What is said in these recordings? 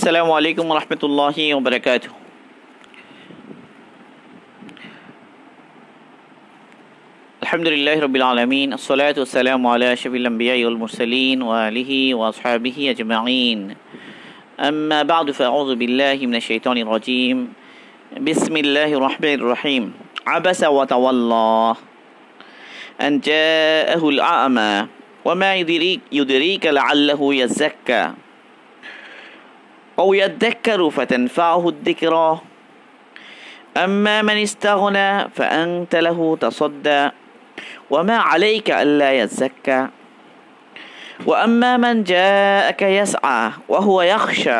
अस्सलामु अलैकुम वरहमतुल्लाहि वबरकातुहू। अल्हम्दुलिल्लाहि रब्बिल आलमीन, अस्सलातु वस्सलामु अला अशरफिल अंबियाइ वल मुरसलीन व आलिहि व अस्हाबिहि अजमईन। अम्मा बअदु फअऊज़ु बिल्लाहि मिनश शैतानिर रजीम। बिस्मिल्लाहिर रहमानिर रहीम। अबसा व तवल्ला अन जाअहुल अअमा वमा युदरीक लअल्लहु यज़क्का औ यद्दक्करु फतनफ़अहु द्दिक्रा अम्मा मन इस्तग़ना फ़अन्त लहु तसद्दा वमा अलैक अल्ला यज़क्का वअम्मा मन जाअक यसअ वहुव यख़शा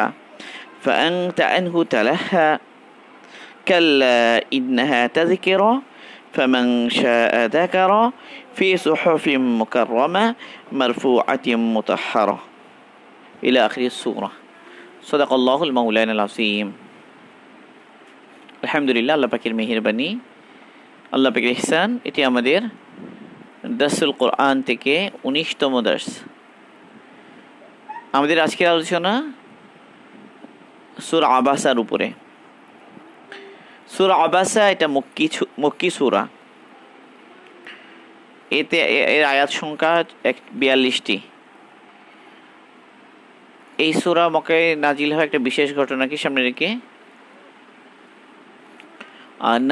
फ़अन्त अन्हु तलह्हा कल्ला इन्नहा तज़किरा फ़मन शाअ ज़करा फ़ी सुहुफ़िन मुकर्रमा मरफ़ूअतिन मुतहहरा इला आखिरि सूरा। सदाक़ल्लाहुल मौलानाल अज़ीम। আলহামদুলিল্লাহ, আল্লাহ পাকের মেহেরবানি, আল্লাহ পাকের ইহসান। এটি আমাদের দারসুল কোরআন থেকে 19তম দার্স। আমাদের আজকের আলোচনা সূরা আবাসার উপরে। সূরা আবাসা এটা মক্কি সূরা। এতে এর আয়াত সংখ্যা 42টি। এই সূরা মক্কায় নাজিল হয় একটা বিশেষ ঘটনাকে সামনে রেখে।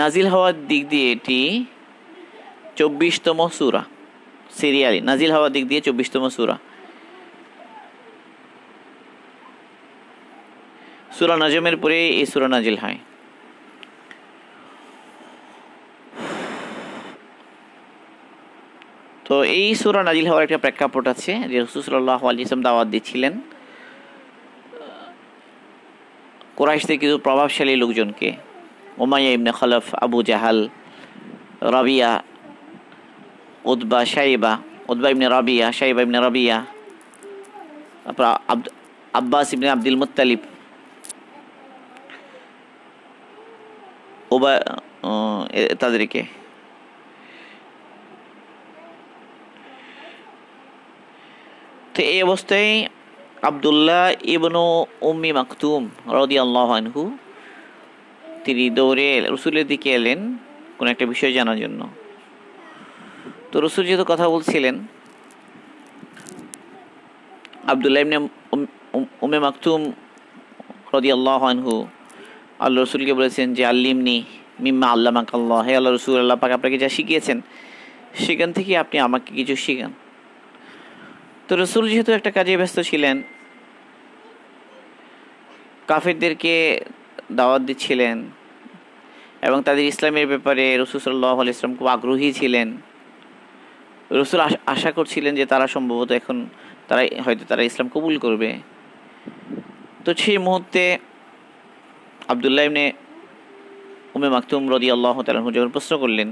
নাজিল হওয়ার দিক দিয়ে এটি 24তম সূরা, সিরিয়ালি নাজিল হওয়ার দিক দিয়ে 24তম সূরা। সূরা নাজমের পরে এই সূরা নাজিল হয়। তো এই সূরা নাজিল হওয়ার একটা প্রেক্ষাপট আছে যে রাসূল সাল্লাল্লাহু আলাইহি ওয়াসাল্লাম দাওয়াত দিচ্ছিলেন কুরাইশদের কিছু প্রভাবশালী লোকজনকে, Umayyah ibn Khalaf, Abu Jahl, Rabia, Utbah ibn Rabia, Shaybah ibn Rabia, তারপর আব্বাস ইবনে আব্দুল মুত্তালিব, তাদেরকে। তো এই অবস্থায় আব্দুল্লাহ ইবনু উম্মি মাকতুম রাদিয়াল্লাহু আনহু তিনি দৌড়ে রসুলের দিকে এলেন কোন একটা বিষয় জানার জন্য। তো রসুল যেহেতু কথা বলছিলেন, আব্দুল্লাহ ইবনে উম্মে মাকতুম রাদিয়াল্লাহু আনহু আল্লাহ রসুলকে বলেছেন যে আল্লিমনি মিম্মা আল্লামাকাল্লাহ, হে আল্লাহ রসুল, আল্লাহ পাক আপনাকে যা শিখিয়েছেন সেখান থেকে আপনি আমাকে কিছু শিখান। তো রসুল যেহেতু একটা কাজে ব্যস্ত ছিলেন, কাফেরদেরকে দাওয়াত দিচ্ছিলেন এবং তাদের ইসলামের ব্যাপারে রাসূল সাল্লাল্লাহু আলাইহি ওয়াসাল্লাম খুব আগ্রহী ছিলেন। রাসূল আশা করছিলেন যে তারা সম্ভবত এখন তারা ইসলাম কবুল করবে। তো সেই মুহূর্তে আব্দুল্লাহ ইবনে উম্মে মাকতুম রাদিয়াল্লাহু তাআলা আনহু যখন প্রশ্ন করলেন,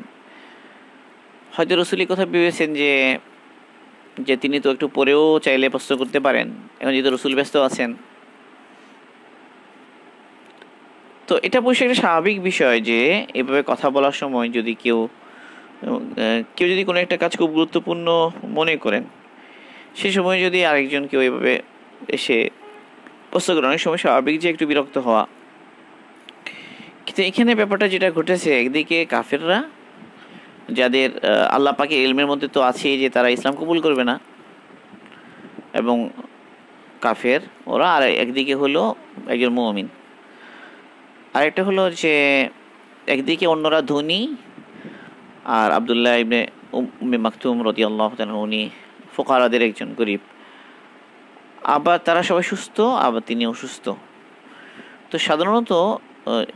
হয়তো রাসূল কথা ভেবেছেন যে তিনি তো একটু পরেও চাইলে প্রশ্ন করতে পারেন, এখন যেহেতু রাসূল ব্যস্ত আছেন। তো এটা অবশ্যই একটা স্বাভাবিক বিষয় যে এভাবে কথা বলার সময় যদি কেউ যদি কোনো একটা কাজ খুব গুরুত্বপূর্ণ মনে করেন, সেই সময় যদি আরেকজন কেউ এভাবে এসে প্রশ্ন করেন, অনেক সময় স্বাভাবিক যে একটু বিরক্ত হওয়া। কিন্তু এখানে ব্যাপারটা যেটা ঘটেছে, একদিকে কাফেররা যাদের আল্লাহ পাকের ইলমের মধ্যে তো আছেই যে তারা ইসলাম কবুল করবে না, এবং কাফের ওরা, আর একদিকে হলো একজন মুমিন। আরেকটা হলো যে একদিকে অন্যরা ধনী আর আব্দুল্লাহ ইবনে উম্মে মাকতুম রাদিয়াল্লাহু তাআলা উনি ফুকারাদের একজন, গরিব। আবার তারা সবাই সুস্থ, আবার তিনি অসুস্থ। তো সাধারণত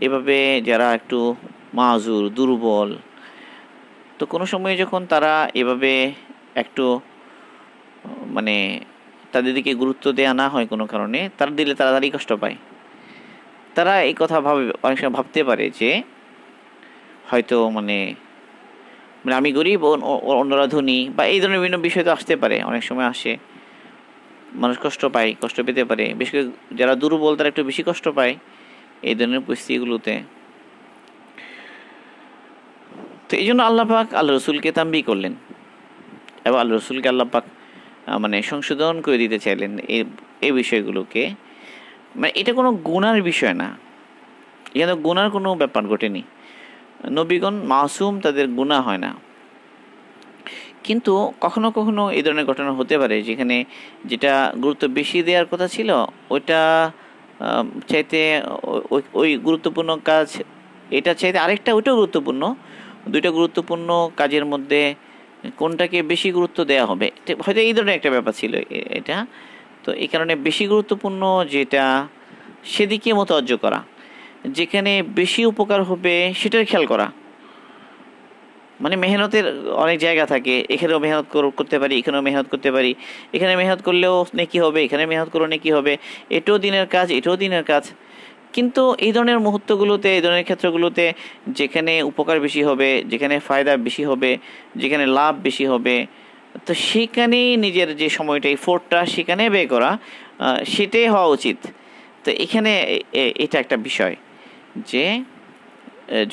এভাবে যারা একটু মাজুর, দুর্বল, তো কোনো সময় যখন তারা এভাবে একটু মানে তাদের দিকে গুরুত্ব দেওয়া না হয় কোনো কারণে, তারা দিলে তাড়াতাড়ি কষ্ট পায়। তারা এই কথা অনেক সময় ভাবতে পারে যে হয়তো মানে আমি গরিব, অন্যরা ধনী, বা এই ধরনের বিভিন্ন বিষয় তো আসতে পারে, অনেক সময় আসে। মানুষ কষ্ট পেতে পারে, বিশেষ করে যারা দুর্বল তারা একটু বেশি কষ্ট পায় এই ধরনের পরিস্থিতিগুলোতে। তো এই জন্য আল্লাহ পাক আল্লাহ রসুলকে তাম্বিহ করলেন এবং আল্লাহ রসুলকে আল্লাহ পাক সংশোধন করে দিতে চাইলেন এই বিষয়গুলোকে। মানে এটা কোনো গুনার বিষয় না, এখানে গুনার কোনো ব্যাপার ঘটেনি। নবীগণ মাসুম, তাদের গুনাহ হয় না। কিন্তু কখনো কখনো এই ধরনের ঘটনা হতে পারে যেখানে যেটা গুরুত্ব বেশি দেওয়ার কথা ছিল ওইটা চাইতে ওই গুরুত্বপূর্ণ কাজ এটা চাইতে আরেকটা ওইটাও গুরুত্বপূর্ণ, দুইটা গুরুত্বপূর্ণ কাজের মধ্যে কোনটাকে বেশি গুরুত্ব দেওয়া হবে, হয়তো এই ধরনের একটা ব্যাপার ছিল এটা। তো এই কারণে বেশি গুরুত্বপূর্ণ যেটা সেদিকে মোতাবজ্জো করা, যেখানে বেশি উপকার হবে সেটার খেয়াল করা। মানে মেহনতের অনেক জায়গা থাকে, এখানেও মেহনত করতে পারি, এখানেও মেহনত করতে পারি, এখানে মেহনত করলেও নেকি হবে, এখানে মেহনত করলেও নেকি হবে, এটাও দিনের কাজ, এটাও দিনের কাজ। কিন্তু এই ধরনের মুহূর্তগুলোতে, এই ধরনের ক্ষেত্রগুলোতে যেখানে উপকার বেশি হবে, যেখানে ফায়দা বেশি হবে, যেখানে লাভ বেশি হবে, তো সেখানেই নিজের যে সময়টা, এফোর্টটা সেখানে ব্যয় করা, সেটাই হওয়া উচিত। তো এখানে এটা একটা বিষয় যে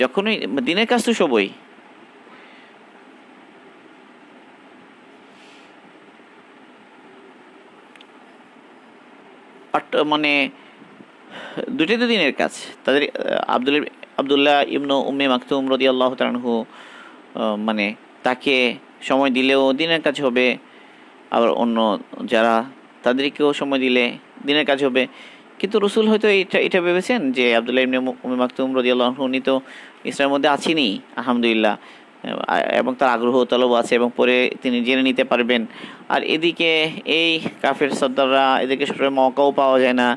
যখনই দিনের কাজ তো সবই, মানে দুটোই তো দিনের কাজ। তাদের আবদুল্লাহ ইবনু উম্মে মাকতুম রাদিয়াল্লাহু তাআলা আনহু, মানে তাকে সময় দিলেও দিনের কাজ হবে, আবার অন্য যারা তাদেরকেও সময় দিলে দিনের কাজ হবে। কিন্তু রসুল হয়তো এটা ভেবেছেন যে আবদুল্লাহ ইবনে উম্মে মাকতুম রাদিয়াল্লাহু আনহু উনি তো ইসলামের মধ্যে আছেনই আলহামদুলিল্লাহ, এবং তার আগ্রহ তলব আছে এবং পরে তিনি জেনে নিতে পারবেন। আর এদিকে এই কাফের সর্দাররা, এদেরকে সবসময় মওকাও পাওয়া যায় না।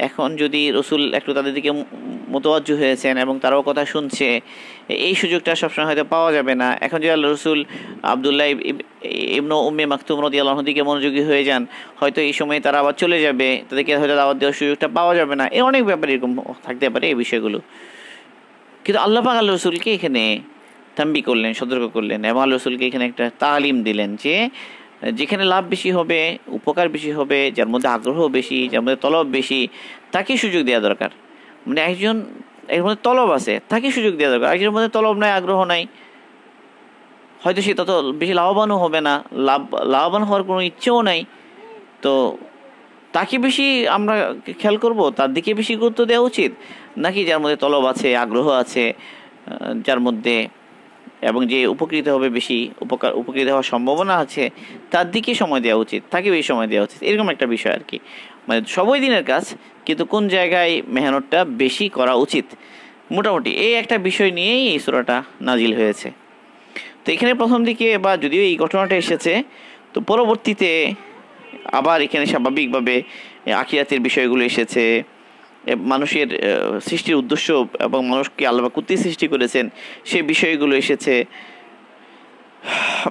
এখন যদি রসুল একটু তাদের দিকে মোতাওয়াজ্জু হয়েছেন এবং তারাও কথা শুনছে, এই সুযোগটা সবসময় হয়তো পাওয়া যাবে না। এখন যদি আল্লাহ রসুল আবদুল্লাহ ইবনু উম্মে মাকতুম রাদিয়াল্লাহু আনহু দিকে মনোযোগী হয়ে যান, হয়তো এই সময় তারা আবার চলে যাবে, তাদেরকে হয়তো দাওয়াত দেওয়ার সুযোগটা পাওয়া যাবে না। এর অনেক ব্যাপার এরকম থাকতে পারে এই বিষয়গুলো। কিন্তু আল্লাহ পাক আল্লাহ রসুলকে এখানে তাম্বি করলেন, সতর্ক করলেন, এবং আল্লাহ রসুলকে এখানে একটা তালিম দিলেন যে যেখানে লাভ বেশি হবে, উপকার বেশি হবে, যার মধ্যে আগ্রহ বেশি, যার মধ্যে তলব বেশি, তাকে সুযোগ দেওয়া দরকার। মানে একজন এর মধ্যে তলব আছে, তাকে সুযোগ দেওয়া দরকার। একজনের মধ্যে তলব নাই, আগ্রহ নাই, হয়তো সে তত বেশি লাভবানও হবে না, লাভবান হওয়ার কোনো ইচ্ছেও নাই, তো তাকে বেশি আমরা খেয়াল করব, তার দিকে বেশি গুরুত্ব দেওয়া উচিত, নাকি যার মধ্যে তলব আছে, আগ্রহ আছে, যার মধ্যে এবং যে উপকৃত হবে, বেশি উপকৃত হওয়ার সম্ভাবনা আছে, তার দিকে সময় দেওয়া উচিত, তাকে বেশি সময় দেওয়া উচিত। এরকম একটা বিষয় আর কি। মানে সবই দিনের কাজ, কিন্তু কোন জায়গায় মেহনতটা বেশি করা উচিত, মোটামুটি এই একটা বিষয় নিয়েই এই সূরাটা নাজিল হয়েছে। তো এখানে প্রথম দিকে বা যদিও এই ঘটনাটা এসেছে, তো পরবর্তীতে আবার এখানে স্বাভাবিকভাবে আখিরাতের বিষয়গুলো এসেছে, মানুষের সৃষ্টির উদ্দেশ্য এবং মানুষকে আল্লাহ কর্তৃক সৃষ্টি করেছেন সেই বিষয়গুলো এসেছে।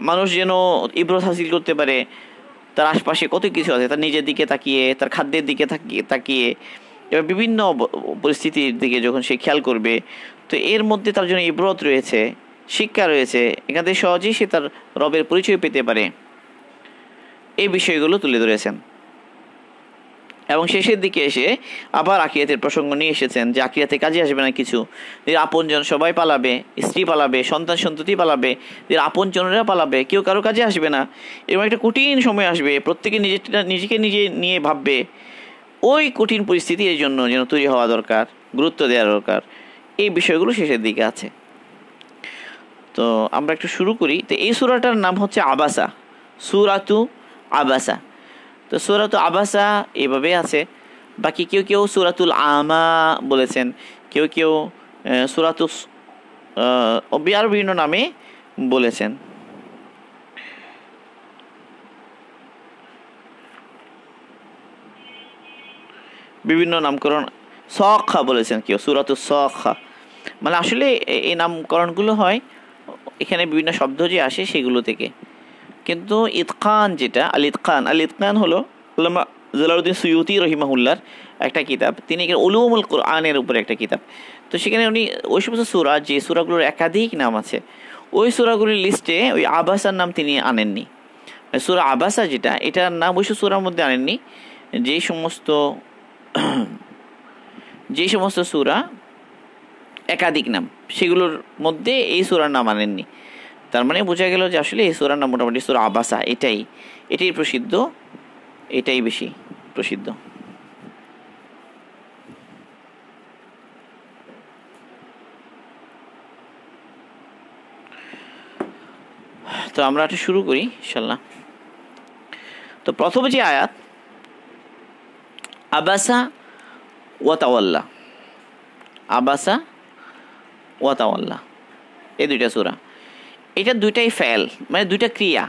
মানুষ যেন ইবরত হাসিল করতে পারে, তার আশপাশে কত কিছু আছে, তার নিজের দিকে তাকিয়ে, তার খাদ্যের দিকে তাকিয়ে, এবার বিভিন্ন পরিস্থিতির দিকে যখন সে খেয়াল করবে, তো এর মধ্যে তার জন্য ইবরত রয়েছে, শিক্ষা রয়েছে, এখান থেকে সহজেই সে তার রবের পরিচয় পেতে পারে। এই বিষয়গুলো তুলে ধরেছেন এবং শেষের দিকে এসে আবার আখিরাতের প্রসঙ্গ নিয়ে এসেছেন যে আখিরাতে কাজে আসবে না কিছু, যে আপনজন সবাই পালাবে, স্ত্রী পালাবে, সন্তান সন্ততি পালাবে, যে আপনজনেরা পালাবে, কেউ কারো কাজে আসবে না, এবং একটা কঠিন সময় আসবে, প্রত্যেকে নিজেকে নিয়ে ভাববে। ওই কঠিন পরিস্থিতি এর জন্য যেন তৈরি হওয়া দরকার, গুরুত্ব দেওয়া দরকার। এই বিষয়গুলো শেষের দিকে আছে। তো আমরা একটু শুরু করি। তো এই সূরাটার নাম হচ্ছে আবাসা, সূরাতু আবাসা। তো সূরাতু আবাসা এভাবে আছে। বাকি কেউ সূরাতুল আমা বলেছেন, কেউ সূরাতু আরও বিভিন্ন নামে বলেছেন। বিভিন্ন নামকরণ, সখা বলেছেন কেউ, সূরাতু সখা। মানে আসলে এই নামকরণগুলো হয় এখানে বিভিন্ন শব্দ যে আসে সেগুলো থেকে। কিন্তু ইতকান যেটা, আল ইতকান হলো আল্লামা জালালউদ্দিন সুয়ুতি রহিমাহুল্লাহর একটা কিতাব। তিনি উলুমুল কুরআনের উপরে একটা কিতাব। তো সেখানে উনি ওই সমস্ত সূরা, যে সূরাগুলোর একাধিক নাম আছে, ওই সূরাগুলির লিস্টে ওই আবাসার নাম তিনি আনেননি। সূরা আবাসা যেটা, এটার নাম ওই সূরার মধ্যে আনেননি। যেই সমস্ত সূরা একাধিক নাম, সেগুলোর মধ্যে এই সূরার নাম আনেননি। তার মানে বোঝা গেল যে আসলে এই সূরার নাম মোটামুটি সূরা আবাসা, এটাই প্রসিদ্ধ, এটাই বেশি প্রসিদ্ধ। তো আমরা এটা শুরু করি ইনশাল্লাহ। তো প্রথম যে আয়াত আবাসা ওয়া তাওয়াল্লা, আবাসা ওয়া তাওয়াল্লা, এই দুইটা সূরা, এটা দুইটাই ফেল, মানে দুইটা ক্রিয়া।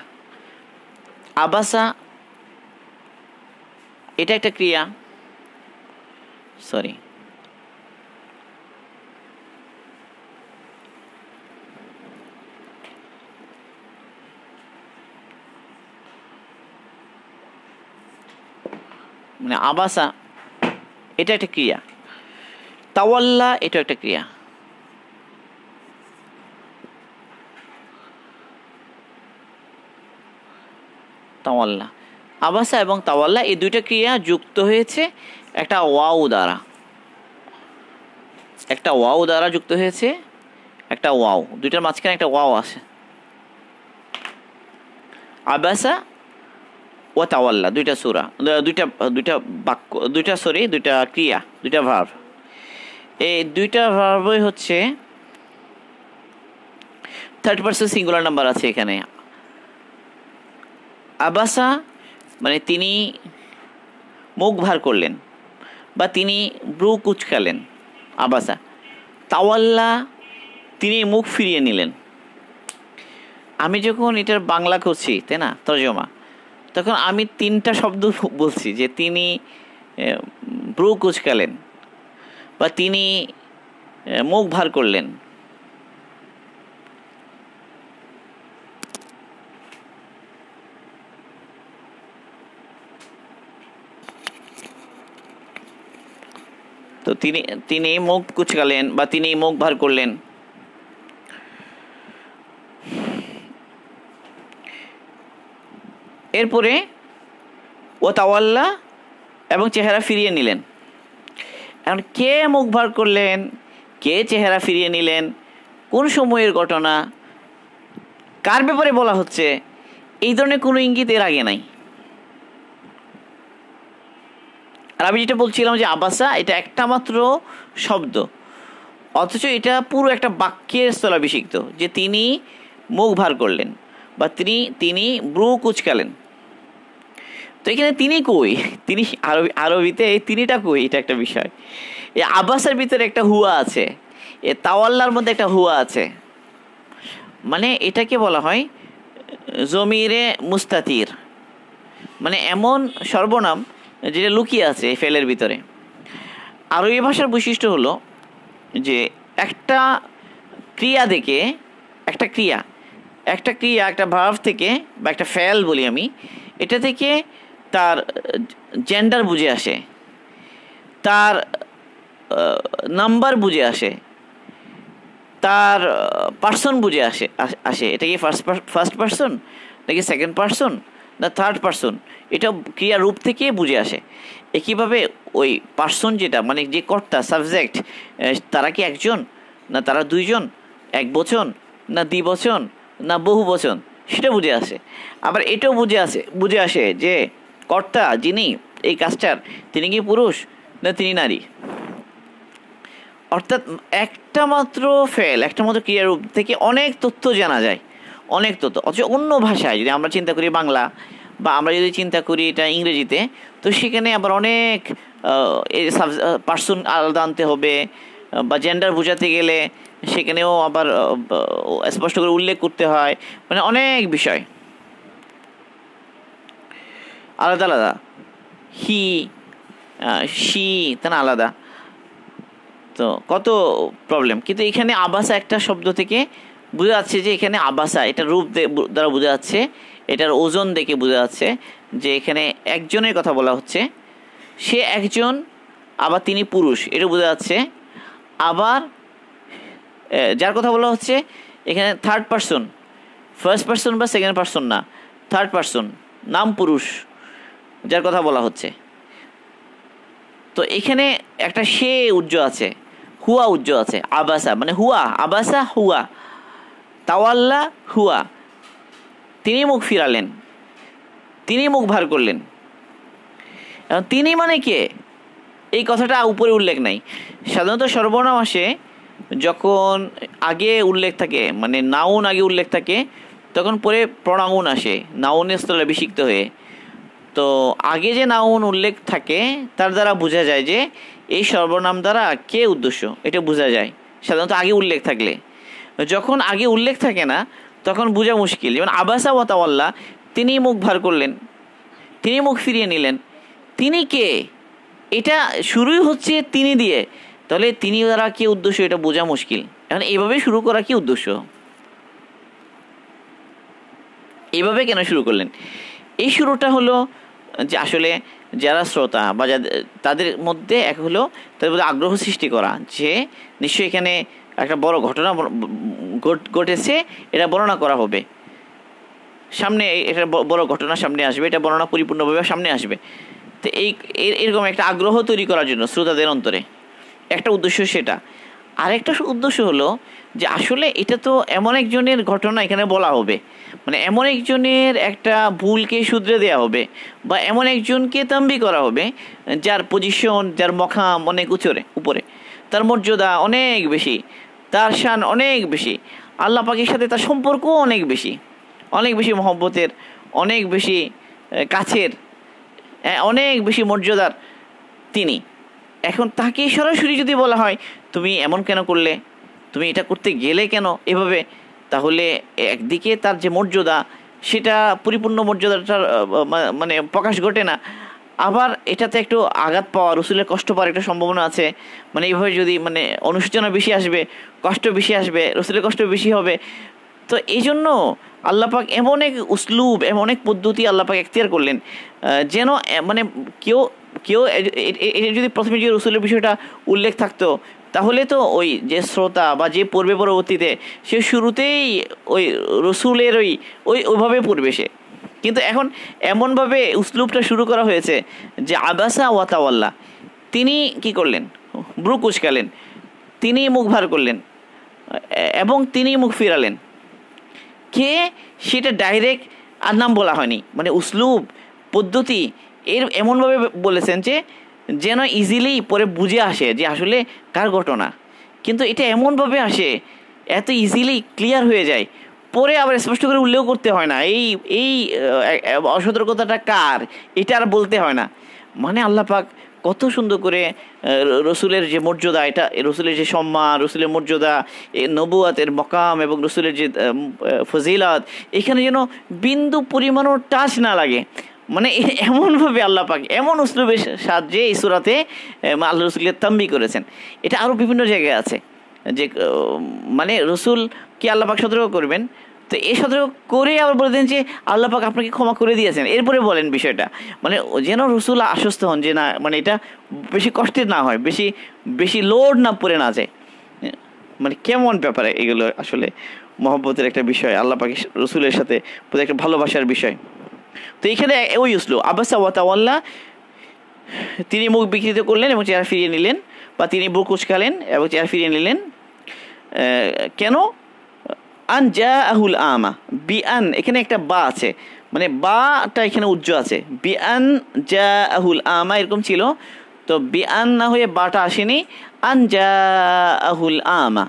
আবাসা এটা একটা ক্রিয়া, সরি মানে আবাসা এটা একটা ক্রিয়া, তাওয়াল্লা এটা একটা ক্রিয়া। তাওয়াল্লা, আবাসা এবং তাওয়াল্লা এই দুইটা ক্রিয়া যুক্ত হয়েছে একটা ওয়াও দ্বারা, একটা ওয়াও দ্বারা যুক্ত হয়েছে, একটা ওয়াও, দুইটার মাঝখানে একটা ওয়াও আছে। আবাসা ও তাওয়াল্লা দুইটা সূরা, দুইটা দুইটা বাক্য, দুইটা ক্রিয়া, দুইটা ভার্ব। এই দুইটা ভার্বই হচ্ছে থার্ড পারসন সিঙ্গুলার নাম্বার আছে এখানে। আবাসা মানে তিনি মুখ ভার করলেন বা তিনি ব্রু কুচকালেন, আবাসা। তাওয়াল্লা তিনি মুখ ফিরিয়ে নিলেন। আমি যখন এটার বাংলা করছি তাই না তর্জমা, তখন আমি তিনটা শব্দ বলছি, যে তিনি ব্রু কুচকালেন বা তিনি মুখ ভার করলেন। তো তিনি মুখ কুচকালেন বা তিনি মুখ ভার করলেন। এরপরে ও তাওয়াল্লা এবং চেহারা ফিরিয়ে নিলেন। এখন কে মুখ ভার করলেন, কে চেহারা ফিরিয়ে নিলেন, কোন সময়ের ঘটনা, কার ব্যাপারে বলা হচ্ছে, এই ধরনের কোনো ইঙ্গিত এর আগে নাই। আর আমি যেটা বলছিলাম যে আবাসা এটা একটা মাত্র শব্দ, অথচ এটা পুরো একটা বাক্যের স্থলাভিষিক্ত, যে তিনি মুখ ভার করলেন বা তিনি ব্রু কুচকালেন। তো এখানে তিনি কই, তিনি আরবিতে এই তিনিটা কই, এটা একটা বিষয়। এই আবাসের ভিতরে একটা হুয়া আছে, এ তাওয়াল্লার মধ্যে একটা হুয়া আছে, মানে এটাকে বলা হয় জমিরে মুস্তাতির, মানে এমন সর্বনাম যেটা লুকিয়ে আছে এই ফেলের ভিতরে। আরবি ভাষার বৈশিষ্ট্য হলো যে একটা ক্রিয়া থেকে, একটা ভার্ব থেকে বা একটা ফেল বলি আমি, এটা থেকে তার জেন্ডার বুঝে আসে, তার নাম্বার বুঝে আসে, তার পার্সন বুঝে আসে। এটা কি ফার্স্ট পার্সন নাকি সেকেন্ড পার্সন না থার্ড পার্সন, এটা ক্রিয়া রূপ থেকে বুঝে আসে। একইভাবে ওই পার্সন যেটা মানে যে কর্তা সাবজেক্ট, তারা কি একজন না তারা দুইজন, এক বচন না দ্বিবচন না বহু বচন, সেটা বুঝে আসে। আবার এটাও বুঝে আসে যে কর্তা যিনি এই কাজটার, তিনি কি পুরুষ না তিনি নারী। অর্থাৎ একটা মাত্র ক্রিয়ারূপ থেকে অনেক তথ্য জানা যায়, অনেক তথ্য। অথচ অন্য ভাষায় যদি আমরা চিন্তা করি, বাংলা বা আমরা যদি চিন্তা করি এটা ইংরেজিতে, তো সেখানে আবার অনেক পার্সন আলাদা আনতে হবে, বা জেন্ডার বোঝাতে গেলে সেখানেও আবার স্পষ্ট করে উল্লেখ করতে হয়, মানে অনেক বিষয় আলাদা, হি শি তা না আলাদা, তো কত প্রবলেম। কিন্তু এখানে আবাসা একটা শব্দ থেকে বোঝা যাচ্ছে যে এখানে আবাসা, এটা রূপ দ্বারা বোঝা যাচ্ছে, এটার ওজন দেখে বোঝা যাচ্ছে যে এখানে একজনের কথা বলা হচ্ছে, সে একজন, আবার তিনি পুরুষ, এটা বোঝা যাচ্ছে। আবার যার কথা বলা হচ্ছে এখানে থার্ড পার্সন, ফার্স্ট পার্সন বা সেকেন্ড পার্সন না, থার্ড পার্সন, নাম পুরুষ যার কথা বলা হচ্ছে। তো এখানে একটা সে উজ্জ্ব আছে, হুয়া উজ্জ্ব আছে, আবাসা মানে হুয়া, আবাসা হুয়া, তাওয়াল্লা হুয়া, তিনি মুখ ফিরালেন, তিনি মুখ ভার করলেন। তিনি মানে কে, এই কথাটা উপরে উল্লেখ নাই। সাধারণত সর্বনাম আসে যখন আগে উল্লেখ থাকে, মানে নাউন আগে উল্লেখ থাকে, তখন পরে প্রণাউন আসে নাউনের স্থলে অভিষিক্ত হয়ে। তো আগে যে নাউন উল্লেখ থাকে তার দ্বারা বোঝা যায় যে এই সর্বনাম দ্বারা কে উদ্দেশ্য, এটা বোঝা যায় সাধারণত আগে উল্লেখ থাকলে। যখন আগে উল্লেখ থাকে না তখন বোঝা মুশকিল। যেমন আবাসা ওয়া তাওয়াল্লা, তিনি মুখ ভার করলেন, তিনি মুখ ফিরিয়ে নিলেন, তিনি কে, এটা শুরুই হচ্ছে তিনি দিয়ে, তাহলে তিনি দ্বারা কে উদ্দেশ্য এটা বোঝা মুশকিল। এখন এইভাবে শুরু করা কি উদ্দেশ্য, এইভাবে কেন শুরু করলেন? এই শুরুটা হলো যে আসলে যারা শ্রোতা বা তাদের মধ্যে এক হলো তাদের মধ্যে আগ্রহ সৃষ্টি করা যে নিশ্চয়ই এখানে একটা বড় ঘটনা ঘটেছে, এটা বর্ণনা করা হবে সামনে, এটা বড় ঘটনা সামনে আসবে, এটা বর্ণনা পরিপূর্ণভাবে সামনে আসবে। তো এরকম একটা আগ্রহ তৈরি করার জন্য শ্রোতাদের অন্তরে একটা উদ্দেশ্য সেটা। আরেকটা উদ্দেশ্য হলো যে আসলে এটা তো এমন একজনের ঘটনা এখানে বলা হবে, মানে এমন একজনের একটা ভুলকে শুধরে দেওয়া হবে বা এমন একজনকে তাম্বি করা হবে যার পজিশন, যার মকাম অনেক উপরে, তার মর্যাদা অনেক বেশি, তার শান অনেক বেশি, আল্লাহ পাকের সাথে তার সম্পর্কও অনেক বেশি, অনেক বেশি মহব্বতের, অনেক বেশি কাছের, অনেক বেশি মর্যাদার তিনি। এখন তাকে সরাসরি যদি বলা হয় তুমি এমন কেন করলে, তুমি এটা করতে গেলে কেন এভাবে, তাহলে একদিকে তার যে মর্যাদা সেটা পরিপূর্ণ মর্যাদাটার মানে প্রকাশ ঘটে না, আবার এটাতে একটু আঘাত পাওয়া, রসুলের কষ্ট পাওয়ার একটা সম্ভাবনা আছে। মানে এইভাবে যদি মানে অনুশোচনা বেশি আসবে, কষ্ট বেশি আসবে, রসুলের কষ্ট বেশি হবে। তো এই জন্য আল্লাপাক এমন এক উসলুব, এমন এক পদ্ধতি আল্লাপাক এখতিয়ার করলেন যেন মানে কেউ যদি প্রথমে যে রসুলের বিষয়টা উল্লেখ থাকতো তাহলে তো ওই যে শ্রোতা বা যে পড়বে পরবর্তীতে সে শুরুতেই ওই রসুলের ওইভাবে পড়বে সে। কিন্তু এখন এমনভাবে উসলুবটা শুরু করা হয়েছে যে আবাসা ওয়া তাওয়াল্লা, তিনি কি করলেন, ব্রু কুচকালেন, তিনি মুখ ভার করলেন এবং তিনি মুখ ফিরালেন। কে সেটা ডাইরেক্ট আর নাম বলা হয়নি, মানে উসলুব পদ্ধতি এমনভাবে বলেছেন যে যেন ইজিলি পরে বুঝে আসে যে আসলে কার ঘটনা। কিন্তু এটা এমনভাবে আসে, এত ইজিলি ক্লিয়ার হয়ে যায়, পরে আবার স্পষ্ট করে উল্লেখ করতে হয় না এই অসতর্কতাটা কার, এটা আর বলতে হয় না। মানে আল্লাহ পাক কত সুন্দর করে রসুলের যে মর্যাদা, এটা রসুলের যে সম্মান, রসুলের মর্যাদা, নবুয়াতের মকাম এবং রসুলের যে ফজিলাত, এখানে যেন বিন্দু পরিমাণও টাচ না লাগে। মানে এমনভাবে আল্লাহ পাক এমন উসলুবের সাহায্যে এই সূরাতে আল্লাহ রসুলকে তাম্বি করেছেন। এটা আরও বিভিন্ন জায়গায় আছে যে মানে রসুলকে আল্লাহ পাক সতর্ক করবেন, তো এই সতর্ক করে আবার বলে দেন যে আল্লাহ পাক আপনাকে ক্ষমা করে দিয়েছেন, এরপরে বলেন বিষয়টা, মানে যেন রসুল আশ্বস্ত হন যে না, মানে এটা বেশি কষ্টের না হয়, বেশি লোড না পড়ে না যায়। মানে কেমন ব্যাপারে এগুলো, আসলে মহব্বতের একটা বিষয়, আল্লাহ পাক রসুলের সাথে একটা ভালোবাসার বিষয়। তো এইখানে ওই উসলুব আবাসা ওয়া তাওয়াল্লা, তিনি মুখ বিকৃত করলেন এবং চেহারা ফিরিয়ে নিলেন, বা তিনি বুক কুচকালেন এবং চেহারা ফিরিয়ে নিলেন। কেন? আন জাআহুল আমা, বিআন এখানে একটা বা আছে, মানে বাটা এখানে উজ্জ্ব আছে, বিআন জাআহুল আমা এরকম ছিল, তো বিআন না হয়ে বাটা আসেনি, আন জাআহুল আমা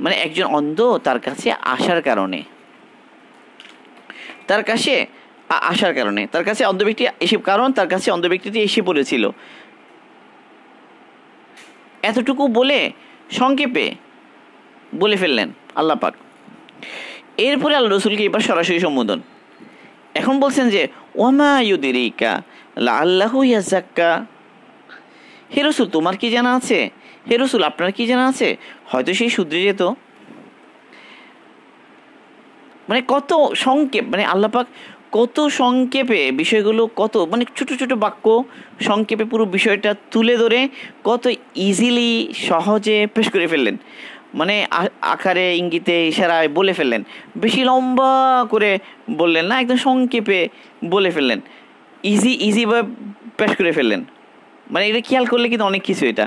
মানে একজন অন্ধ তার কাছে আসার কারণে, তার কাছে অন্ধ ব্যক্তি এসে, কারণ তার কাছে অন্ধ ব্যক্তিটি এসে পড়েছিল। এতটুকু বলে সংক্ষেপে বলে ফেললেন আল্লাহ পাক। এরপরে আল্লাহ রসুলকে এবার সরাসরি সম্বোধন। এখন বলছেন যে ওয়ামা ইউদিরিকা লাআল্লাহু ইয়াযাক্কা, হে রসুল তোমার কি জানা আছে, হে রসুল আপনার কি জানা আছে, হয়তো সেই শুধরে যেত। মানে কত সংক্ষেপ, মানে আল্লাহ পাক কত সংক্ষেপে বিষয়গুলো, কত মানে ছোট ছোট বাক্য সংক্ষেপে পুরো বিষয়টা তুলে ধরে কত ইজিলি সহজে পেশ করে ফেললেন, মানে আকারে ইঙ্গিতে ইশারায় বলে ফেললেন, বেশি লম্বা করে বললেন না, একদম সংক্ষেপে বলে ফেললেন, ইজিভাবে পেশ করে ফেললেন। মানে এটা খেয়াল করলে কিন্তু অনেক কিছু, এটা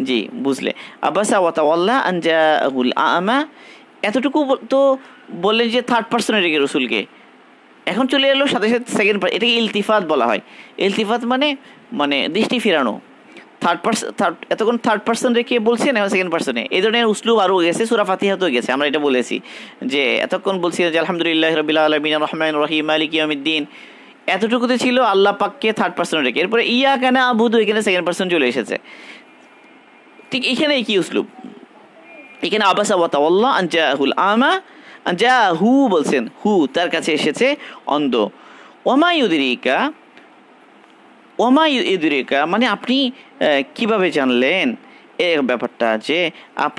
জি বুঝলে। আবাসা ওয়া তাওয়াল্লা আন জাআহুল আমা, এতটুকু তো বললেন যে থার্ড পার্সনে রেখে রসুলকে। এখন চলে এলো সাথে সাথে সেকেন্ড পার্সন, এটাকে ইলতিফাত বলা হয়। ইলতিফাত মানে দৃষ্টি ফেরানো। এতক্ষণ থার্ড পার্সন রেখে বলছেন এবং সেকেন্ড পার্সনে এই ধরনের উসলুব আরও গেছে, সূরা ফাতিহাতেও গেছে। আমরা এটা বলেছি যে এতক্ষণ বলছি যে আলহামদুলিল্লাহ রাব্বিল আলামিন আর রহমানির রহিম মালিকি ইয়াউমিদ্দিন, এতটুকুতে ছিল আল্লাহ পাককে থার্ড পার্সন রেখে। এরপরে ইয়াকা না'বুদু এখানে সেকেন্ড পার্সন চলে এসেছে। ঠিক এখানে কি উসলুব, এখানে আবাসা ওয়া তাওয়াল্লা আন জাআহুল আমা, আন জাআহু বলছেন, হু তার কাছে এসেছে অন্ধ। ওমা ইউদরিকা, ওমা ইউদরিকা মানে আপনি কিভাবে জানলেন এই ব্যাপারটা, যে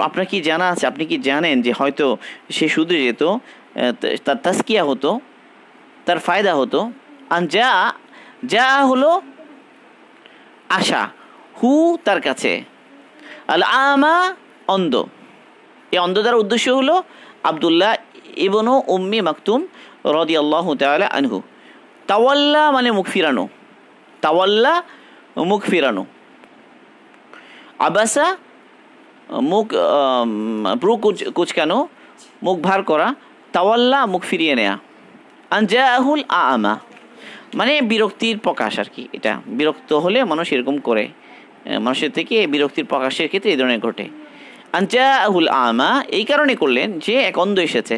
আপনার কি জানা আছে, আপনি কি জানেন যে হয়তো সে শুধরে যেত, তার তাসকিয়া হতো, তার ফায়দা হতো। আন যা হলো আশা, হু তার কাছে, আল আমা অন্ধ। এই অন্ধ দ্বারা উদ্দেশ্য হলো আব্দুল্লাহ ইবনু উম্মি মাকতুম রাদিয়াল্লাহু তাআলা আনহু। তাওয়াল্লা মানে মুখ ফিরানো, তাওয়াল্লা মুখ ফিরানো, আবাসা মুখ ব্রু কুচকানো, মুখ ভার করা, তাওয়াল্লা মুখ ফিরিয়ে নেয়া। আন জাআহুল আমা মানে বিরক্তির প্রকাশ আর কি। এটা বিরক্ত হলে মানুষ এরকম করে, মানুষের থেকে বিরক্তির প্রকাশের ক্ষেত্রে এই ধরনের ঘটে। আন জাআহুল আমা এই কারণে করলেন যে এক অন্ধ এসেছে।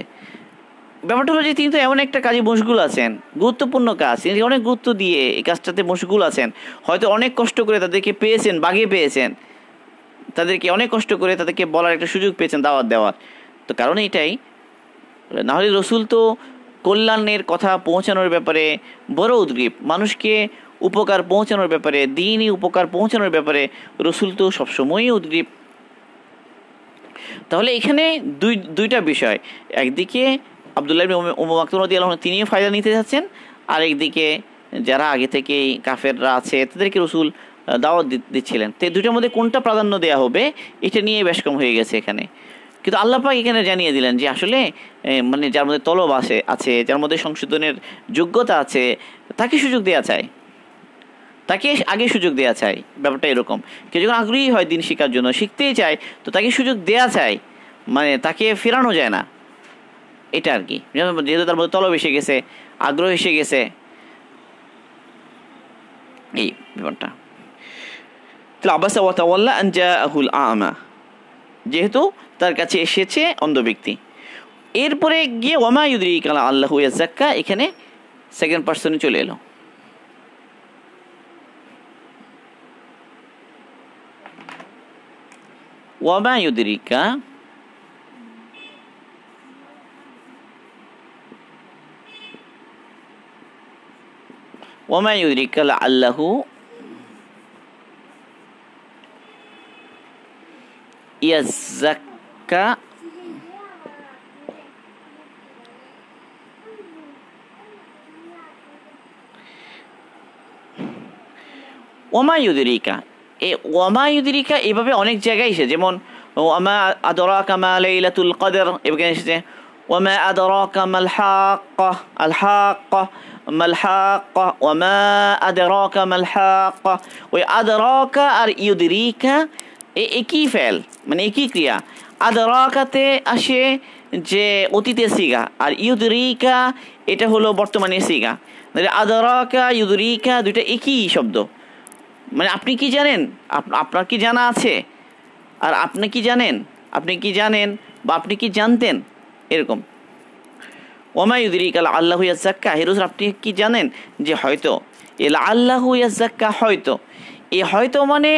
ব্যাপারটা হলো যে তিনি তো এমন একটা কাজে মশগুল আছেন, গুরুত্বপূর্ণ কাজ, তিনি অনেক গুরুত্ব দিয়ে এই কাজটাতে মশগুল আছেন, হয়তো অনেক কষ্ট করে তাদেরকে পেয়েছেন, বাগে পেয়েছেন, তাদেরকে অনেক কষ্ট করে তাদেরকে বলার একটা সুযোগ পেয়েছেন, দাওয়াত দেওয়ার। তো কারণ এটাই, নাহলে রসুল তো কল্যাণের কথা পৌঁছানোর ব্যাপারে বড় উদ্গ্রীব, মানুষকে উপকার পৌঁছানোর ব্যাপারে, দিনই উপকার পৌঁছানোর ব্যাপারে রসুল তো সবসময়ই উদ্গ্রীব। তাহলে এখানে দুইটা বিষয়, একদিকে আব্দুল্লাহ ইবনে উম্মে মাকতুম রাদিয়াল্লাহু আনহু তিনিও ফায়দা নিতে যাচ্ছেন, আর একদিকে যারা আগে থেকেই কাফেররা আছে তাদেরকে রসুল দাওয়াত দিচ্ছিলেন। তো দুইটার মধ্যে কোনটা প্রাধান্য দেওয়া হবে এটা নিয়ে বেশ কম হয়ে গেছে এখানে। কিন্তু আল্লাহ পাক এখানে জানিয়ে দিলেন যে আসলে মানে যার মধ্যে তলব আছে, যার মধ্যে সংশোধনের যোগ্যতা আছে, তাকে সুযোগ দেওয়া চাই, তাকে আগে সুযোগ দেওয়া চাই। ব্যাপারটা এরকম, কেউ যখন আগ্রহী হয় দিন শেখার জন্য, শিখতেই চায়, তো তাকে সুযোগ দেওয়া চাই, মানে তাকে ফেরানো যায় না, এটা আর কি। যেহেতু তার মধ্যে তলব এসে গেছে, আগ্রহ এসে গেছে, এই ব্যাপারটা। আবাসা ওয়া তাওয়াল্লা আন জাআহুল আমা, যেহেতু তার কাছে এসেছে অন্ধ ব্যক্তি। এরপরে গিয়ে ওয়ামা ইউদরিকা আল্লাহু ইয়াযাক্কা, এখানে সেকেন্ড পার্সনে চলে এলো। ওয়ামা ইউদরিকা ওয়ামা ইউদরিকা আল্লাহু ইয়াযাক্কা, ওমা ইউদরিকা, এই ওমা ইউদরিকা এভাবে অনেক জায়গায় এসে, যেমন ওমা আদরাকা মা লাইলাতুল কদর, এখানে এসেছে ওমা আদরাকা মাল হাক্কা, আল হাক্কা মাল হাক্কা, ওমা আদরাকা মাল হাক্কা। ওই আদরাকা আর ইউদরিকা একই ফেল, মানে একই ক্রিয়া। আদরাকাতে আসে যে অতীতের সিগা, আর ইউদরিকা এটা হলো বর্তমানের সিগা। আদরাকা ইউদরিকা দুইটা একই শব্দ, মানে আপনি কি জানেন, আপনার কি জানা আছে, আর আপনি কি জানেন, আপনি কি জানেন বা আপনি কি জানতেন, এরকম। ওমা ইউদরিকা আল্লাহু ইয়াযাক্কা, হে রাসূল আপনি কি জানেন যে হয়তো, এলা আল্লাহু ইয়াযাক্কা হয়তো, এই হয়তো মানে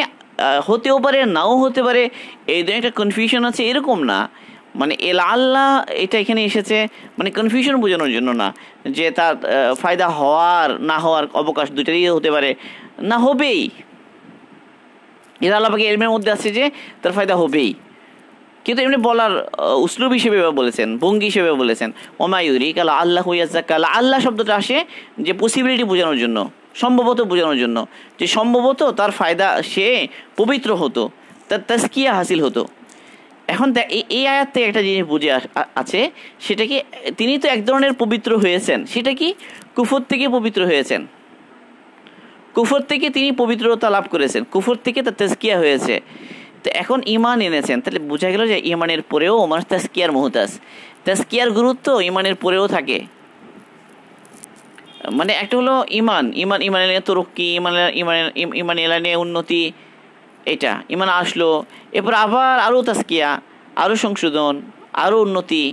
হতেও পারে নাও হতে পারে, এই ধরনের একটা কনফিউশন আছে এরকম না। মানে এলা আল্লাহ এটা এখানে এসেছে মানে কনফিউশন বোঝানোর জন্য না, যে তার ফায়দা হওয়ার না হওয়ার অবকাশ দুটারই হতে পারে, না হবেই। এটা আল্লাহ পাকের ইলমের মধ্যে আছে যে তার ফায়দা হবেই, কিন্তু এমনি বলার উসলুব হিসেবে বলেছেন, ভঙ্গি হিসেবে বলেছেন। ওমা ইউদরিকা আল্লাহু ইয়াযাক্কা, আল্লাহ শব্দটা আসে যে পসিবিলিটি বোঝানোর জন্য, সম্ভবত বোঝানোর জন্য, যে সম্ভবত তার ফায়দা, সে পবিত্র হতো, তার তাজকিয়া হাসিল হতো। এখন এই আয়াত থেকে একটা জিনিস বুঝে আছে, সেটা কি তিনি তো এক ধরনের পবিত্র হয়েছেন, সেটা কি কুফর থেকে পবিত্র হয়েছেন, কুফর থেকে তিনি পবিত্রতা লাভ করেছেন, কুফর থেকে তার তাজকিয়া হয়েছে। তো এখন ঈমান এনেছেন, তাহলে বোঝা গেল যে ঈমানের পরেও মানুষ তাজকিয়ার মুহতাজ, তাজকিয়ার গুরুত্ব ঈমানের পরেও থাকে। মানে একটা হলো ইমান এলানে তরক্কি, ইমান এলানে উন্নতি, এটা ইমান আসলো, এরপর আবার আরও তাজকিয়া, আরও সংশোধন, আরও উন্নতি।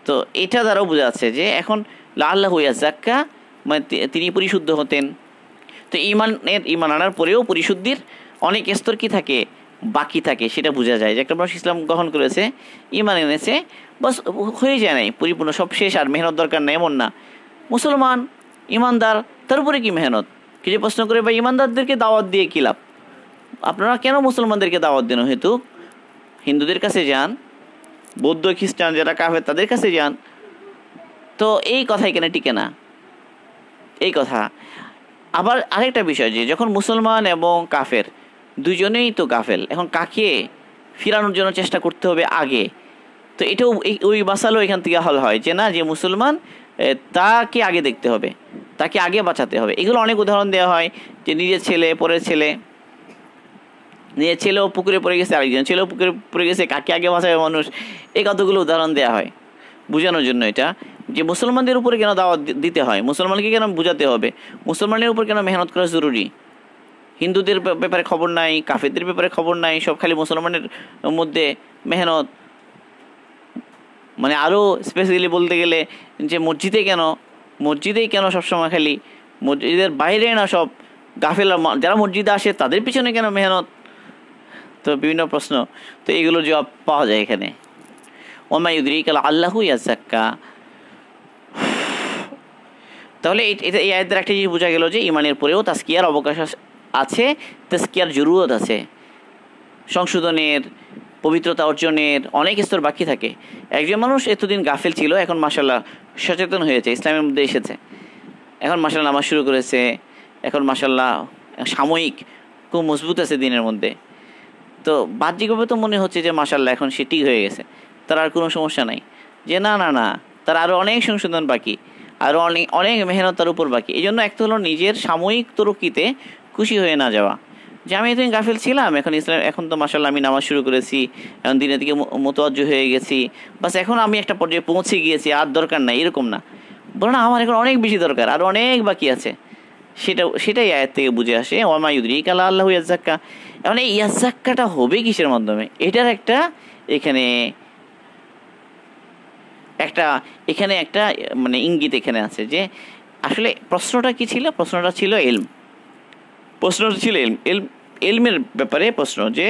তো এটা দ্বারাও বোঝা যাচ্ছে যে এখন লাআল্লাহু ইয়াযাক্কা, মানে তিনি পরিশুদ্ধ হতেন। তো ইমান আনার পরেও পরিশুদ্ধির অনেক স্তর কি থাকে, বাকি থাকে, সেটা বোঝা যায় যে একটা মানুষ ইসলাম গ্রহণ করেছে, ইমান এনেছে, বাস হয়ে যায় নাই পরিপূর্ণ, সব শেষ, আর মেহনত দরকার নেই এমন না। মুসলমান ইমানদার, তার উপরে কি মেহনত? কিছু প্রশ্ন করে বা ইমানদারদেরকে দাওয়াত দিয়ে কী লাভ? আপনারা কেন মুসলমানদেরকে দাওয়াত দেন? হেতু হিন্দুদের কাছে যান, বৌদ্ধ খ্রিস্টান যারা কাফের তাদের কাছে যান। তো এই কথা এখানে টিকে না, এই কথা। আবার আরেকটা বিষয় যে যখন মুসলমান এবং কাফের দুজনেই তো গাফেল, এখন কাকে ফিরানোর জন্য চেষ্টা করতে হবে আগে? তো এটাও ওই বাঁচালো এখান থেকে হল হয় যে না, যে মুসলমান তাকে আগে দেখতে হবে, তাকে আগে বাঁচাতে হবে। এগুলো অনেক উদাহরণ দেওয়া হয় যে নিজের ছেলে, পরের ছেলে, নিজের ছেলেও পুকুরে পড়ে গেছে, আরেকজন ছেলেও পুকুরে পড়ে গেছে, কাকে আগে বাঁচাবে মানুষ, এই কতগুলো উদাহরণ দেওয়া হয় বোঝানোর জন্য এটা, যে মুসলমানদের উপরে কেন দাওয়াত দিতে হয়, মুসলমানকে কেন বোঝাতে হবে, মুসলমানের উপর কেন মেহনত করা জরুরি। হিন্দুদের ব্যাপারে খবর নাই, কাফেরদের ব্যাপারে খবর নাই, সব খালি মুসলমানের মধ্যে মেহনত। মানে আরও স্পেসিফিক্যালি বলতে গেলে যে মসজিদেই কেন সবসময় খালি, মসজিদের বাইরে না সব গাফেলা যারা মসজিদে আসে তাদের পিছনে কেন মেহনত? তো বিভিন্ন প্রশ্ন, তো এগুলোর জবাব পাওয়া যায় এখানে। ওমা ইউদরিকা লাআল্লাহু ইয়াযাক্কা। তাহলে এই আয়াতের একটা জিনিস বোঝা গেল যে ইমানের পরেও তাজকিয়ার অবকাশ আছে, তাজকিয়ার জরুরত আছে, সংশোধনের, পবিত্রতা অর্জনের অনেক স্তর বাকি থাকে। একজন মানুষ এতদিন গাফেল ছিল, এখন মাশাআল্লাহ সচেতন হয়েছে, ইসলামের মধ্যে এসেছে, এখন মাশাআল্লাহ নামাজ শুরু করেছে, এখন মাশাআল্লাহ সাময়িক খুব মজবুত আছে দিনের মধ্যে। তো বাহ্যিকভাবে তো মনে হচ্ছে যে মাশাআল্লাহ এখন সে ঠিক হয়ে গেছে, তার আর কোনো সমস্যা নাই। যে না না না, তার আরও অনেক সংশোধন বাকি, আরও অনেক অনেক মেহনত তার উপর বাকি। এই জন্য একটা হলো নিজের সাময়িক তরুকিতে খুশি হয়ে না যাওয়া, যে আমি এতদিন গাফিল ছিলাম, এখন ইসলাম, এখন তো মাশাআল্লাহ আমি নামাজ শুরু করেছি, এখন দিনের দিকে মোতাওয়াজ্জুহ হয়ে গেছি, বাস এখন আমি একটা পর্যায়ে পৌঁছে গিয়েছি, আর দরকার নাই, এরকম না। বলো না, আমার এখন অনেক বেশি দরকার, আরও অনেক বাকি আছে। সেটাই আয়াত থেকে বুঝে আসে, ওমা ইউদরিকা লাআল্লাহু ইয়াযাক্কা। এখন এই ইয়াযাক্কাটা হবে কিসের মাধ্যমে? এটার একটা মানে ইঙ্গিত এখানে আছে যে আসলে প্রশ্নটা কি ছিল? প্রশ্নটা ছিল ইলম, ইলমের ব্যাপারে প্রশ্ন, যে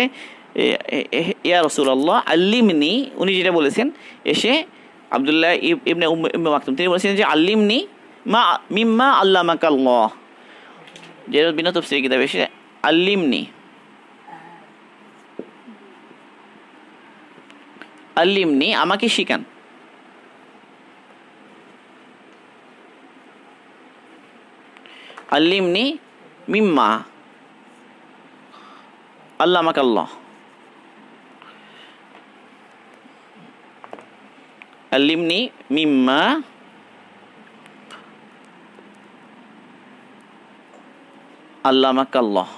ইয়া রাসূলুল্লাহ আল্লিমনি, উনি যেটা বলেছেন এসে আব্দুল্লাহ ইবনে উম্মে মাকতুম, তিনি বলেছেন যে আল্লিমনি মিম্মা আল্লামাকাল্লাহ, যে বিনা তাফসীর কিতাবে এসে আল্লিমনি আমাকে শিখান। আল্লিমনি মিম্মা আল্লামাকাল্লাহ, আল্লিমনি মিম্মা আল্লামাকাল্লাহ।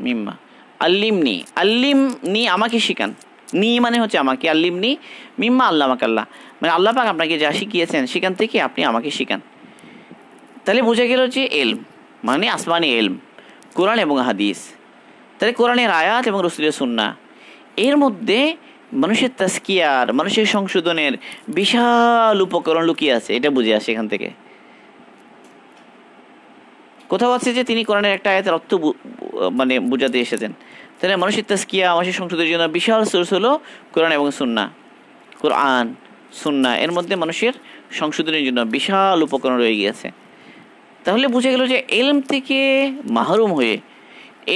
মিম্মা আল্লিমনি আমাকে শিখান, নি মানে হচ্ছে আমাকে, আল্লিমনি মিম্মা আল্লামাকাল্লাহ মানে আল্লাহ পাক আপনাকে যা শিখিয়েছেন সেখান থেকে আপনি আমাকে শিখান। তাহলে বোঝা গেল যে এলম মানে আসমানি এলম, কোরআন এবং হাদিস। তাহলে কোরআনের আয়াত এবং রাসূলের সুন্নাহ, এর মধ্যে মানুষের তাজকিয়ার, মানুষের সংশোধনের বিশাল উপকরণ লুকিয়ে আছে, এটা বুঝে আসে এখান থেকে। কোথাও আছে যে তিনি কোরআনের একটা আয়াতের অর্থ মানে বুঝাতে এসেছেন। তাহলে মানুষের তাজকিয়া, মানুষের সংশোধনের জন্য বিশাল সোর্স হলো কোরআন এবং সুন্নাহ। কোরআন সুন্নাহ এর মধ্যে মানুষের সংশোধনের জন্য বিশাল উপকরণ রয়ে গিয়েছে। তাহলে বুঝে গেল যে এলম থেকে মাহরুম হয়ে,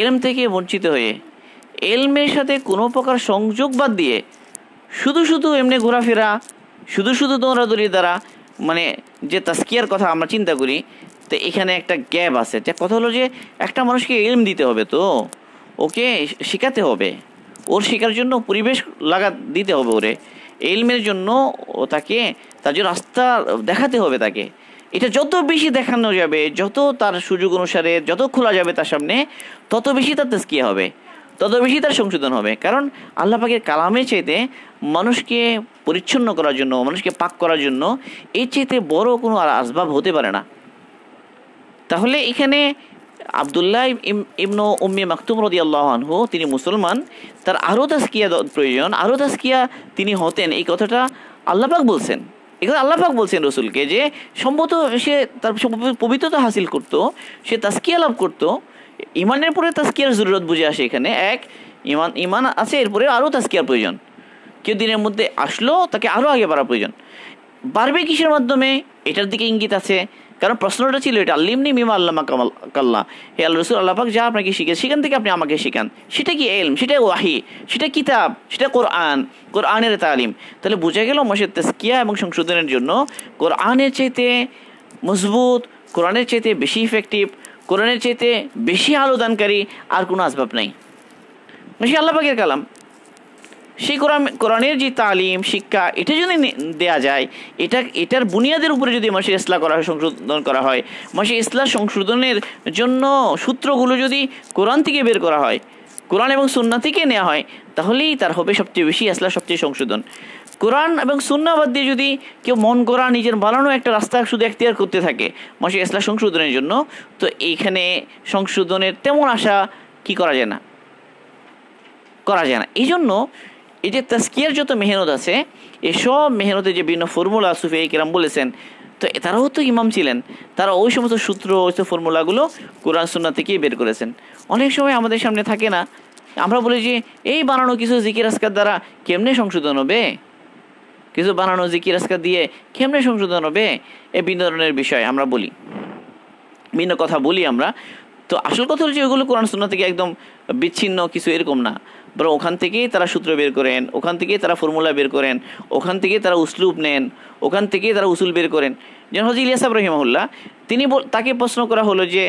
এলম থেকে বঞ্চিত হয়ে, এলমের সাথে কোনো প্রকার সংযোগ বাদ দিয়ে শুধু এমনি ঘোরাফেরা, শুধু দৌড়াদৌড়ির দ্বারা মানে যে তাজকিয়ার কথা আমরা চিন্তা করি, তো এখানে একটা গ্যাপ আছে। যে কথা হলো যে একটা মানুষকে এলম দিতে হবে, তো ওকে শেখাতে হবে, ওর শেখার জন্য পরিবেশ দিতে হবে, ওরে এলমের জন্য তার জন্য রাস্তা দেখাতে হবে তাকে। এটা যত বেশি দেখানো যাবে, যত তার সুযোগ অনুসারে যত খোলা যাবে তার সামনে, তত বেশি তার তাজকিয়া হবে, তত বেশি তার সংশোধন হবে। কারণ আল্লাহ পাকের কালামের চাইতে মানুষকে পরিচ্ছন্ন করার জন্য, মানুষকে পাক করার জন্য এর চাইতে বড় কোনো আসবাব হতে পারে না। তাহলে এখানে আব্দুল্লাহ ইবনু উম্মি মাকতুম রাদিয়াল্লাহু আনহু তিনি মুসলমান, তার আরও তাজকিয়া প্রয়োজন, আরও তাজকিয়া তিনি হতেন, এই কথাটা আল্লাহ পাক বলছেন। এখানে আল্লাহ পাক বলছেন রসুলকে যে সম্ভবত সে তার পবিত্রতা হাসিল করতো, সে তাজকিয়া লাভ করতো। ইমানের পরে তাজকিয়ার জরুরত বুঝে আসে এখানে। এক, ইমান আছে, এরপরে আরও তাজকিয়ার প্রয়োজন। কেউ দিনের মধ্যে আসলো, তাকে আরও আগে বাড়ার প্রয়োজন। বাড়বে কিসের মাধ্যমে, এটার দিকে ইঙ্গিত আছে। কারণ প্রশ্নটা ছিল এটা, আল্লিমনি মিমা আল্লামা কাল্লা, হে আল্লাহ রসুল, আল্লাহ পাক যা আপনাকে শিখেছে সেখান থেকে আপনি আমাকে শেখান। সেটা কি এলম, সেটা ওয়াহি, সেটা কিতাব, সেটা কোরআনের তালিম। তাহলে বোঝা গেল মানুষের তাজকিয়া এবং সংশোধনের জন্য কোরআনের চাইতে মজবুত, কোরআনের চাইতে বেশি ইফেক্টিভ, কোরআনের চাইতে বেশি আলোদানকারী আর কোনো আসবাব নাই। সে আল্লাহ পাকের কালাম, সেই কোরআনের যে তালিম শিক্ষা, এটা যদি দেয়া যায়, এটার বুনিয়াদের উপরে যদি মানুষের ইসলাহ করা হয়, সংশোধন করা হয়, মানুষের ইসলাহ সংশোধনের জন্য সূত্রগুলো যদি কোরআন থেকে বের করা হয়, কোরআন এবং সুন্নাহ থেকে নেওয়া হয়, তাহলেই তার হবে সবচেয়ে বেশি ইসলাহ, সবচেয়ে সংশোধন। কোরআন এবং সুন্নাহ বাদ দিয়ে যদি কেউ মন করা নিজের বানানো একটা রাস্তা শুধু এখতিয়ার করতে থাকে মানুষের ইসলাহ সংশোধনের জন্য, তো এইখানে সংশোধনের তেমন আশা কি করা যায় না। এই জন্য এই যে তাজকিয়ার যত মেহনত আছে, এসব মেহনতে যে বিভিন্ন ফর্মুলা সুফি কেরাম বলেছেন, তো তারাও তো ইমাম ছিলেন, তারা ওই সমস্ত সূত্র, ওই ফর্মুলাগুলো কোরআন সুন্নাহ থেকেই বের করেছেন। অনেক সময় আমাদের সামনে থাকে না, আমরা বলি যে এই বানানো কিছু জিকির আজকার দ্বারা কেমনে সংশোধন হবে, কিছু বানানো জিকির আজকার দিয়ে কেমনে সংশোধন হবে, এই বিভিন্ন ধরনের বিষয় আমরা বলি, বিভিন্ন কথা বলি আমরা। তো আসল কথা হচ্ছে ওইগুলো কোরআন সুন্নাহ থেকে একদম বিচ্ছিন্ন কিছু এরকম না, বরং ওখান থেকেই তারা সূত্র বের করেন, ওখান থেকেই তারা ফর্মুলা বের করেন, ওখান থেকেই তারা উসলুব নেন, ওখান থেকেই তারা উসুল বের করেন। যেমন হযরত ইলিয়াস সাহেব রাহিমাহুল্লাহ, তাকে প্রশ্ন করা হলো যে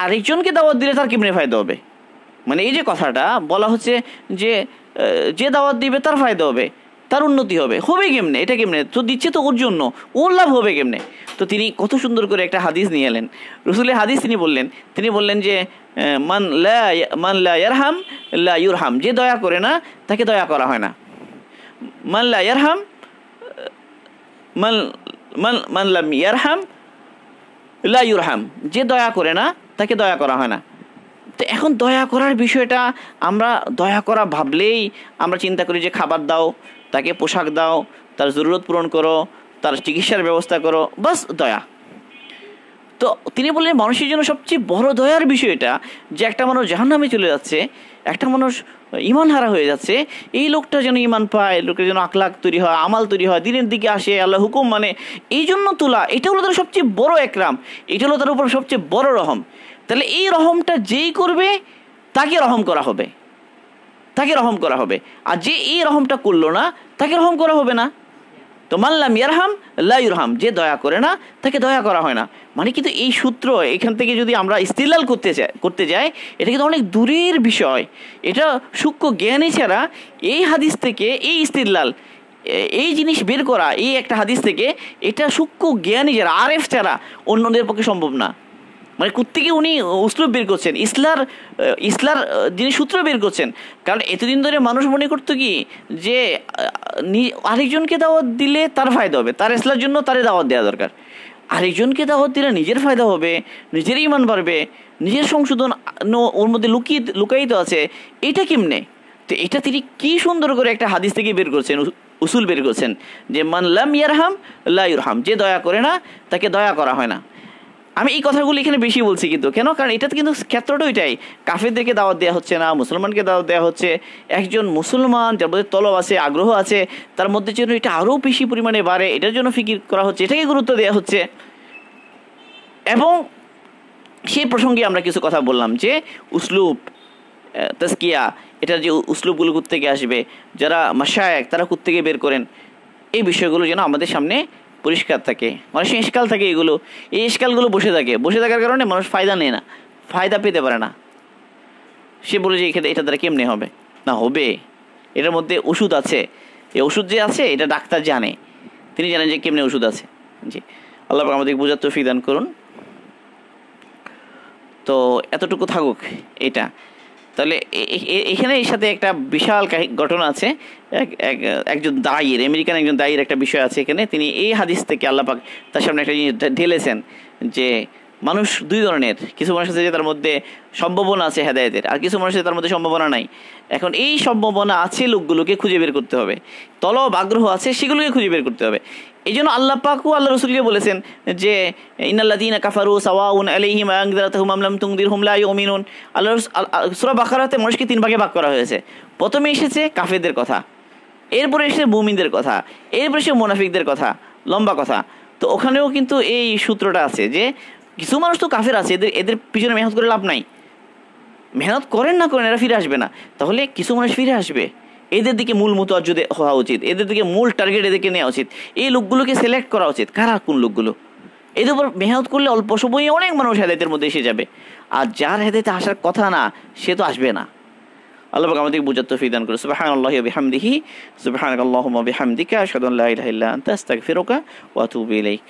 আরেকজনকে দাওয়াত দিলে তার কেমনে ফায়দা হবে। মানে এই যে কথাটা বলা হচ্ছে যে দাওয়াত দিবে তার ফায়দা হবে, তার উন্নতি হবে কেমনে, এটা কেমনে, তো দিচ্ছে তো ওর জন্য, ওর লাভ হবে কেমনে। তো তিনি কত সুন্দর করে একটা হাদিস নিয়ে এলেন, রসুলের হাদিস তিনি বললেন যে মান লা ইয়ারহাম লা ইউরহাম, যে দয়া করে না তাকে দয়া করা হয় না। মান লা ইয়ারহাম মান লাম ইয়ারহাম লা ইউরহাম, যে দয়া করে না তাকে দয়া করা হয় না। তো এখন দয়া করার বিষয়টা আমরা দয়া করা ভাবলেই আমরা চিন্তা করি যে খাবার দাও, তাকে পোশাক দাও, তার জরুরত পূরণ করো, তার চিকিৎসার ব্যবস্থা করো, বাস দয়া। তো তিনি বললেন মানুষের জন্য সবচেয়ে বড় দয়ার বিষয়টা যে একটা মানুষ জাহান্নামে চলে যাচ্ছে, একটা মানুষ ইমান হারা হয়ে যাচ্ছে, এই লোকটা যেন ইমান পায়, লোকের যেন আখলাক তৈরি হয়, আমাল তৈরি হয়, দিনের দিকে আসে, আল্লাহ হুকুম মানে, এই জন্য তোলা, এটা হলো তার সবচেয়ে বড় একরাম, এটা হলো তার উপর সবচেয়ে বড় রহম। তাহলে এই রহমটা যেই করবে তাকে রহম করা হবে, আর যে এই রহমটা করলো না তাকে রহম করা হবে না। তো মান লাম ইয়ারহাম লা ইউরহাম, যে দয়া করে না তাকে দয়া করা হয় না। মানে কিন্তু এই সূত্র এখান থেকে যদি আমরা ইস্তিদলাল করতে যাই, এটা কিন্তু অনেক দূরের বিষয়। এটা সূক্ষ্ম জ্ঞানী ছাড়া এই হাদিস থেকে এই ইস্তিদলাল, এই জিনিস বের করা এই একটা হাদিস থেকে, এটা সূক্ষ্ম জ্ঞানী যারা, আরেফ ছাড়া অন্যদের পক্ষে সম্ভব না। মানে কোত্থেকে উনি উসলুব বের করছেন, ইসলার যিনি সূত্র বের করছেন। কারণ এতদিন ধরে মানুষ মনে করতো কি যে আরেকজনকে দাওয়াত দিলে তার ফায়দা হবে, তার ইসলার জন্য তারে দাওয়াত দেওয়া দরকার। আরেকজনকে দাওয়াত দিলে নিজের ফায়দা হবে, নিজের ঈমান বাড়বে, নিজের সংশোধন ওর মধ্যে লুকায়িত আছে, এটা কেমনে। তো এটা তিনি কি সুন্দর করে একটা হাদিস থেকে বের করছেন, উসুল বের করছেন যে মান লাম ইয়ারহাম লা ইউরহাম, যে দয়া করে না তাকে দয়া করা হয় না। আমি এই কথাগুলো এখানে বেশি বলছি কিন্তু কেন, কারণ এটা কিন্তু ক্ষেত্রটা ওইটাই, কাফেরদেরকে দাওয়াত দেওয়া হচ্ছে না, মুসলমানকে দাওয়াত দেওয়া হচ্ছে। একজন মুসলমান যার মধ্যে তলব আছে, আগ্রহ আছে, তার মধ্যে যেন এটা আরও বেশি পরিমাণে বাড়ে, এটার জন্য ফিকির করা হচ্ছে, এটাকে গুরুত্ব দেওয়া হচ্ছে। এবং সেই প্রসঙ্গে আমরা কিছু কথা বললাম যে উসলুব, তাজকিয়া, এটার যে উসলুবগুলো কোত্থেকে আসবে, যারা মাশায়েখ তারা কোত্থেকে বের করেন, এই বিষয়গুলো যেন আমাদের সামনে পরিষ্কার থাকে। মানুষের ইশকাল থাকে, এই ইশকালগুলো বসে থাকার কারণে মানুষ ফায়দা পেতে পারে না। সে বলে যে এটা দ্বারা কেমনে হবে, না হবে, এটার মধ্যে ওষুধ আছে, এই ওষুধ যে আছে এটা ডাক্তার জানে, তিনি জানেন যে কেমনে ওষুধ আছে। জি, আল্লাহ পাক আমাদেরকে বোঝার তৌফিক দান করুন। তো এতটুকু থাকুক এটা। তাহলে এখানে এর সাথে একটা বিশাল ঘটনা আছে, একজন দায়ীর, আমেরিকান একজন দায়ীর একটা বিষয় আছে এখানে। তিনি এই হাদিস থেকে আল্লাহ পাক তার সামনে একটা জিনিস ঢেলেছেন যে মানুষ দুই ধরনের, কিছু মানুষ আছে যে তার মধ্যে সম্ভাবনা আছে হেদায়েতের, আর কিছু মানুষ আছে তার মধ্যে সম্ভাবনা নাই। এখন এই সম্ভাবনা আছে লোকগুলোকে খুঁজে বের করতে হবে, তলব আগ্রহ আছে সেগুলোকে খুঁজে বের করতে হবে। এই জন্য আল্লাহ পাক ও আল্লাহ রসুলকে বলেছেন যে ইন্নাল্লাযীনা কাফারু সাওয়াউন আলাইহিম আনযারতাহুম আম লাম তুনযিরহুম লা ইউমিনুন। আল্লাহ সূরা বাকারাতে মানুষকে 3 ভাগে ভাগ করা হয়েছে। প্রথমে এসেছে কাফেরদের কথা, এরপরে এসেছে মুমিনদের কথা, এরপরে এসে মুনাফিকদের কথা, লম্বা কথা। তো ওখানেও কিন্তু এই সূত্রটা আছে যে কিছু মানুষ তো কাফের আছে, এদের পিছনে মেহনত করে লাভ নাই, মেহনত করেন না করেন এরা ফিরে আসবে না। তাহলে কিছু মানুষ ফিরে আসবে, এদের দিকে মূল মুতাওয়াজ্জুহ হওয়া উচিত, এদের দিকে মূল টার্গেট এদেরকে নেওয়া উচিত, এই লোকগুলোকে সিলেক্ট করা উচিত কারা কোন লোকগুলো। এদের উপর মেহনত করলে অল্প সময়ে অনেক মানুষ হেদায়েতের মধ্যে এসে যাবে। আর যার হেদায়েতে আসার কথা না সে তো আসবে না। আল্লাহ পাক আমাদেরকে বুঝার তৌফিক দান করুন। সুবহানাল্লাহি ওয়া বিহামদিহি, সুবহানাকাল্লাহুম্মা ওয়া বিহামদিকা, আশহাদু আল্লা ইলাহা ইল্লা আনতা, আস্তাগফিরুকা ওয়া আতুবু ইলাইক।